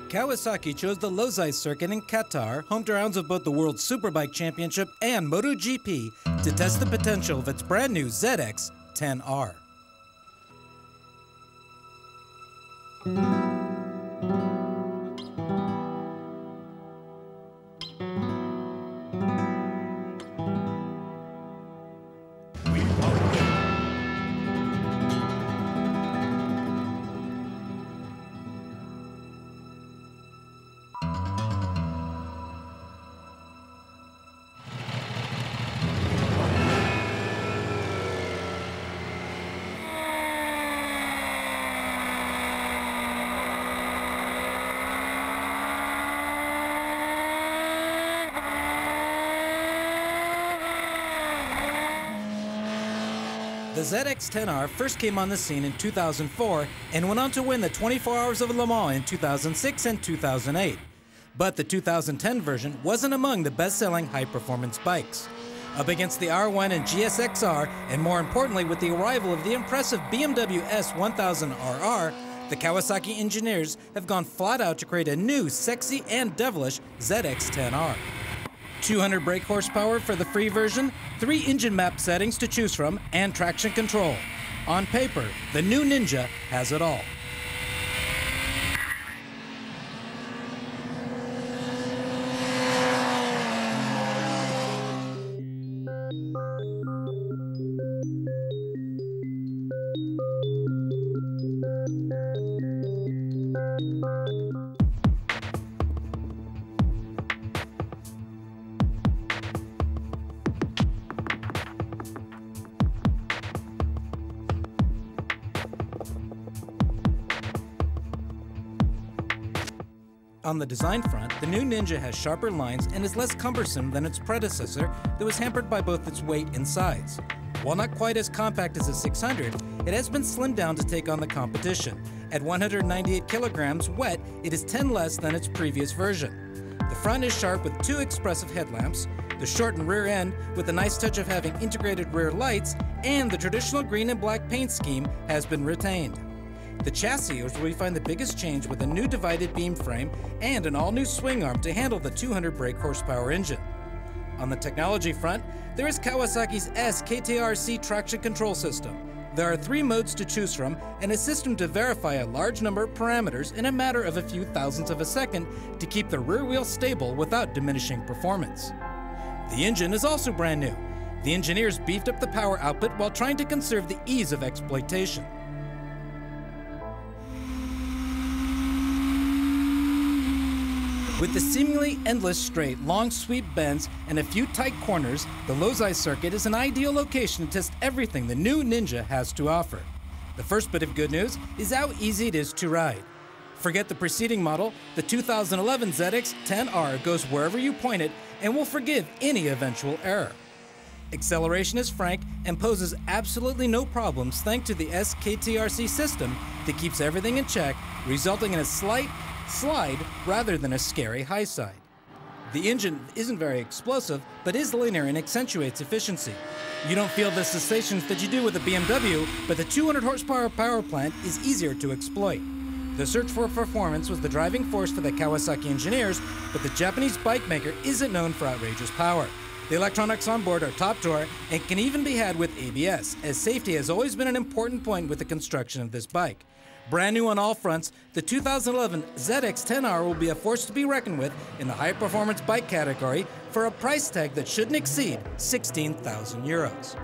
Kawasaki chose the Losail circuit in Qatar, home grounds of both the World Superbike Championship and MotoGP, to test the potential of its brand new ZX-10R. The ZX-10R first came on the scene in 2004 and went on to win the 24 Hours of Le Mans in 2006 and 2008. But the 2010 version wasn't among the best-selling high-performance bikes. Up against the R1 and GSX-R, and more importantly with the arrival of the impressive BMW S1000RR, the Kawasaki engineers have gone flat out to create a new, sexy and devilish ZX-10R. 200 brake horsepower for the free version, 3 engine map settings to choose from, and traction control. On paper, the new Ninja has it all. On the design front, the new Ninja has sharper lines and is less cumbersome than its predecessor that was hampered by both its weight and size. While not quite as compact as the 600, it has been slimmed down to take on the competition. At 198 kilograms wet, it is 10 less than its previous version. The front is sharp with 2 expressive headlamps, the shortened rear end with a nice touch of having integrated rear lights, and the traditional green and black paint scheme has been retained. The chassis is where we find the biggest change, with a new divided beam frame and an all-new swing arm to handle the 200 brake horsepower engine. On the technology front, there is Kawasaki's KTRC traction control system. There are 3 modes to choose from and a system to verify a large number of parameters in a matter of a few thousandths of a second to keep the rear wheel stable without diminishing performance. The engine is also brand new. The engineers beefed up the power output while trying to conserve the ease of exploitation. With the seemingly endless straight, long sweep bends and a few tight corners, the Losail circuit is an ideal location to test everything the new Ninja has to offer. The first bit of good news is how easy it is to ride. Forget the preceding model, the 2011 ZX-10R goes wherever you point it and will forgive any eventual error. Acceleration is frank and poses absolutely no problems thanks to the KTRC system that keeps everything in check, resulting in a slight slide rather than a scary high side. The engine isn't very explosive, but is linear and accentuates efficiency. You don't feel the sensations that you do with a BMW, but the 200 horsepower power plant is easier to exploit. The search for performance was the driving force for the Kawasaki engineers, but the Japanese bike maker isn't known for outrageous power. The electronics on board are top drawer and can even be had with ABS, as safety has always been an important point with the construction of this bike. Brand new on all fronts, the 2011 ZX-10R will be a force to be reckoned with in the high-performance bike category for a price tag that shouldn't exceed €16,000.